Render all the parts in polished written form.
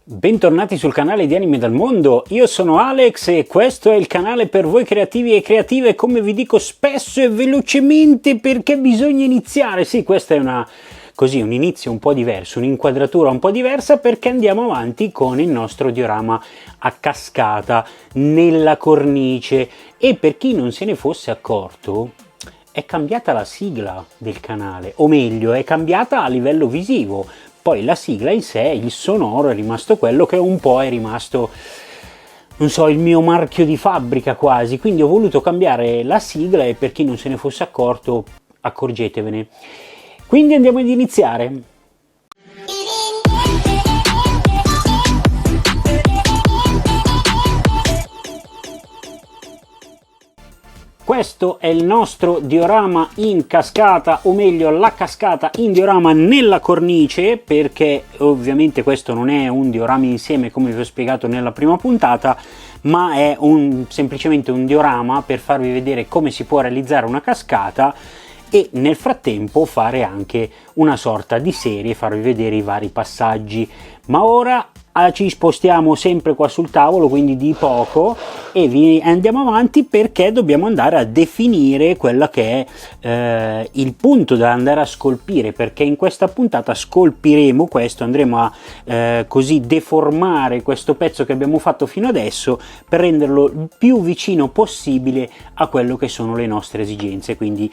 Bentornati sul canale di Anime dal Mondo, io sono Alex e questo è il canale per voi creativi e creative, come vi dico spesso e velocemente perché bisogna iniziare. Sì, questo è un inizio un po' diverso, un'inquadratura un po' diversa perché andiamo avanti con il nostro diorama a cascata nella cornice e per chi non se ne fosse accorto è cambiata la sigla del canale, o meglio è cambiata a livello visivo. Poi la sigla in sé, il sonoro è rimasto quello che un po' è rimasto, non so, il mio marchio di fabbrica quasi, quindi ho voluto cambiare la sigla e per chi non se ne fosse accorto, accorgetevene. Quindi andiamo ad iniziare. Questo è il nostro diorama in cascata, o meglio la cascata in diorama nella cornice, perché ovviamente questo non è un diorama insieme come vi ho spiegato nella prima puntata, ma è semplicemente un diorama per farvi vedere come si può realizzare una cascata e nel frattempo fare anche una sorta di serie, farvi vedere i vari passaggi. Ma ora ci spostiamo sempre qua sul tavolo, quindi di poco, e andiamo avanti perché dobbiamo andare a definire quello che è il punto da andare a scolpire, perché in questa puntata scolpiremo questo, andremo a così deformare questo pezzo che abbiamo fatto fino adesso per renderlo il più vicino possibile a quello che sono le nostre esigenze, quindi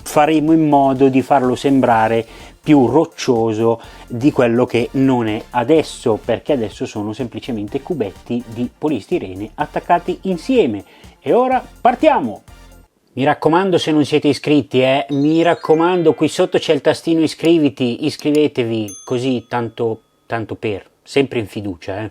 faremo in modo di farlo sembrare più roccioso di quello che non è adesso, perché adesso sono semplicemente cubetti di polistirene attaccati insieme. E ora partiamo! Mi raccomando, se non siete iscritti, mi raccomando, qui sotto c'è il tastino iscriviti, iscrivetevi, così tanto per, sempre in fiducia,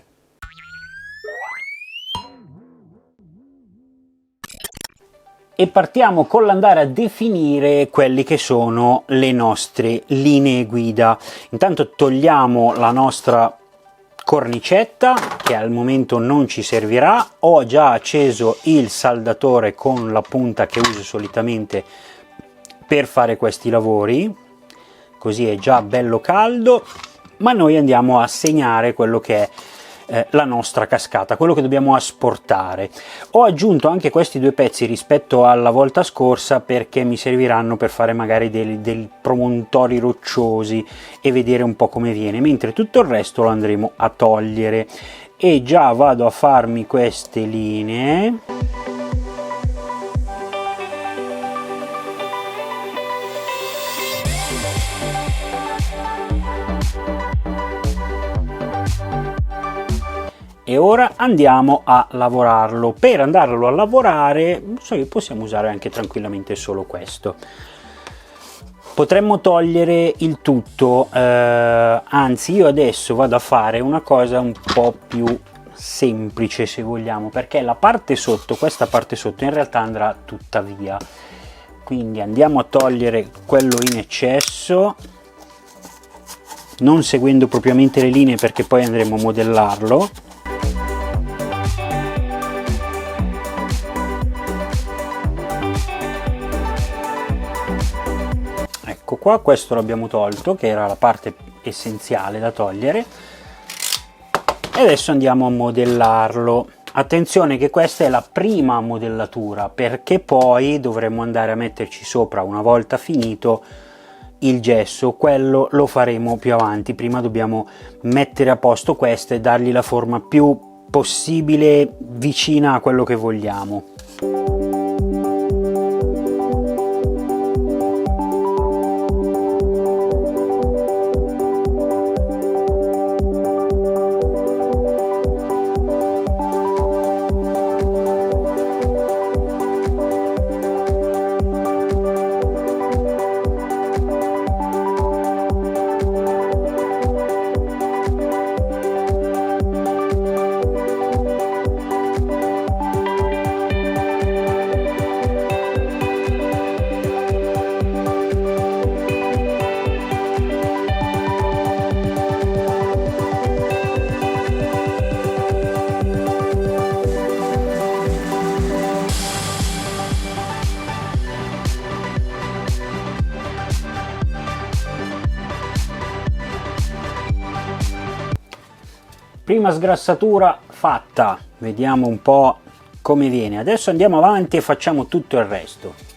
E partiamo con l'andare a definire quelli che sono le nostre linee guida. Intanto togliamo la nostra cornicetta che al momento non ci servirà. Ho già acceso il saldatore con la punta che uso solitamente per fare questi lavori, così è già bello caldo, ma noi andiamo a segnare quello che è la nostra cascata, quello che dobbiamo asportare. Ho aggiunto anche questi due pezzi rispetto alla volta scorsa perché mi serviranno per fare magari dei promontori rocciosi e vedere un po' come viene, mentre tutto il resto lo andremo a togliere. E già vado a farmi queste linee. E ora andiamo a lavorarlo. Per andarlo a lavorare possiamo usare anche tranquillamente solo questo. Potremmo togliere il tutto, anzi io adesso vado a fare una cosa un po' più semplice se vogliamo, perché la parte sotto, questa parte sotto in realtà andrà tutta via. Quindi andiamo a togliere quello in eccesso, non seguendo propriamente le linee perché poi andremo a modellarlo. Ecco qua, questo l'abbiamo tolto, che era la parte essenziale da togliere, e adesso andiamo a modellarlo. Attenzione che questa è la prima modellatura, perché poi dovremo andare a metterci sopra, una volta finito, il gesso. Quello lo faremo più avanti. Prima dobbiamo mettere a posto questo e dargli la forma più possibile vicina a quello che vogliamo. prima sgrassatura fatta, vediamo un po' come viene. Adesso andiamo avanti e facciamo tutto il resto.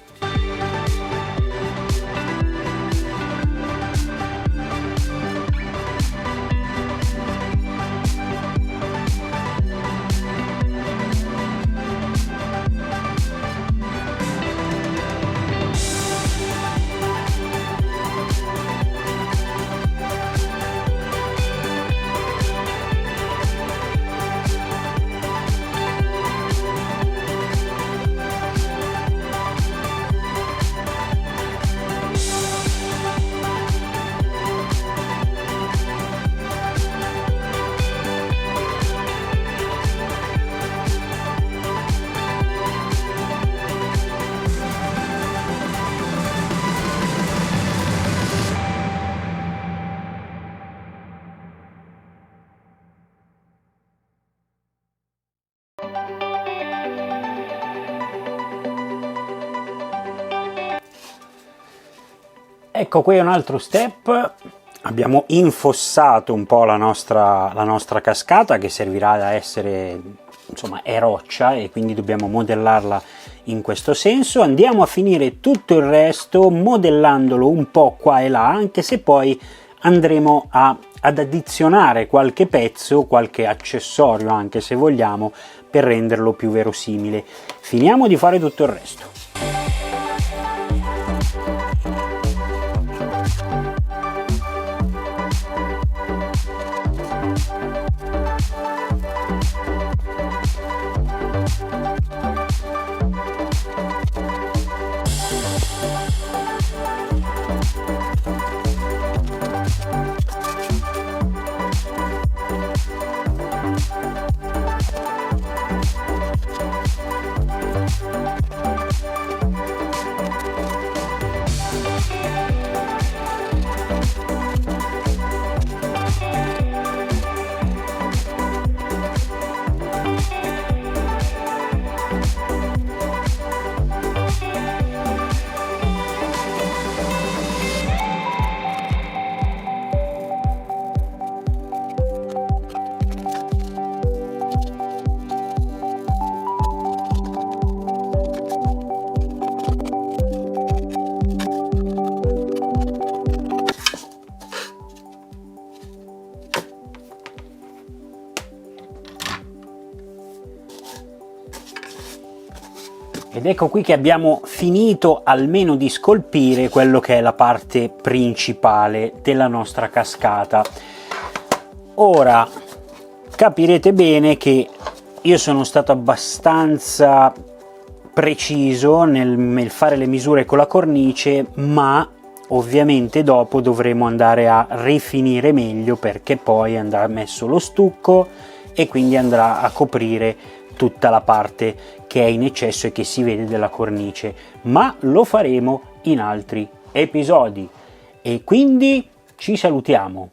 Ecco, qui è un altro step. Abbiamo infossato un po' la nostra cascata, che servirà ad essere, insomma, è roccia e quindi dobbiamo modellarla in questo senso. Andiamo a finire tutto il resto modellandolo un po' qua e là, anche se poi andremo ad addizionare qualche pezzo, qualche accessorio anche se vogliamo, per renderlo più verosimile. Finiamo di fare tutto il resto. Ed ecco qui che abbiamo finito almeno di scolpire quello che è la parte principale della nostra cascata. Ora capirete bene che io sono stato abbastanza preciso nel fare le misure con la cornice, ma ovviamente dopo dovremo andare a rifinire meglio, perché poi andrà messo lo stucco e quindi andrà a coprire tutta la parte che è in eccesso e che si vede della cornice, ma lo faremo in altri episodi. E quindi ci salutiamo.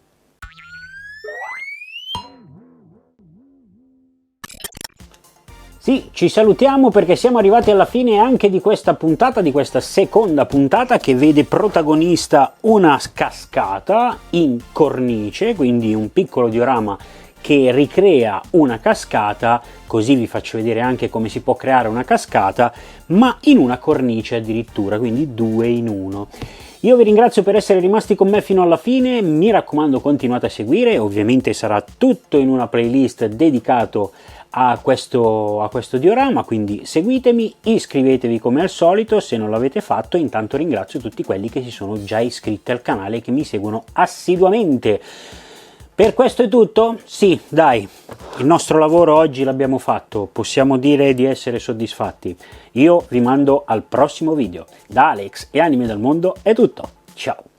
Sì, ci salutiamo perché siamo arrivati alla fine anche di questa puntata, di questa seconda puntata, che vede protagonista una cascata in cornice, quindi un piccolo diorama che ricrea una cascata. Così vi faccio vedere anche come si può creare una cascata, ma in una cornice addirittura, quindi 2 in 1. Io vi ringrazio per essere rimasti con me fino alla fine, mi raccomando continuate a seguire, ovviamente sarà tutto in una playlist dedicato a questo diorama, quindi seguitemi, iscrivetevi come al solito se non l'avete fatto. Intanto ringrazio tutti quelli che si sono già iscritti al canale e che mi seguono assiduamente. Per questo è tutto? Sì, dai, il nostro lavoro oggi l'abbiamo fatto, possiamo dire di essere soddisfatti. Io vi mando al prossimo video. Da Alex e Anime dal Mondo è tutto, ciao!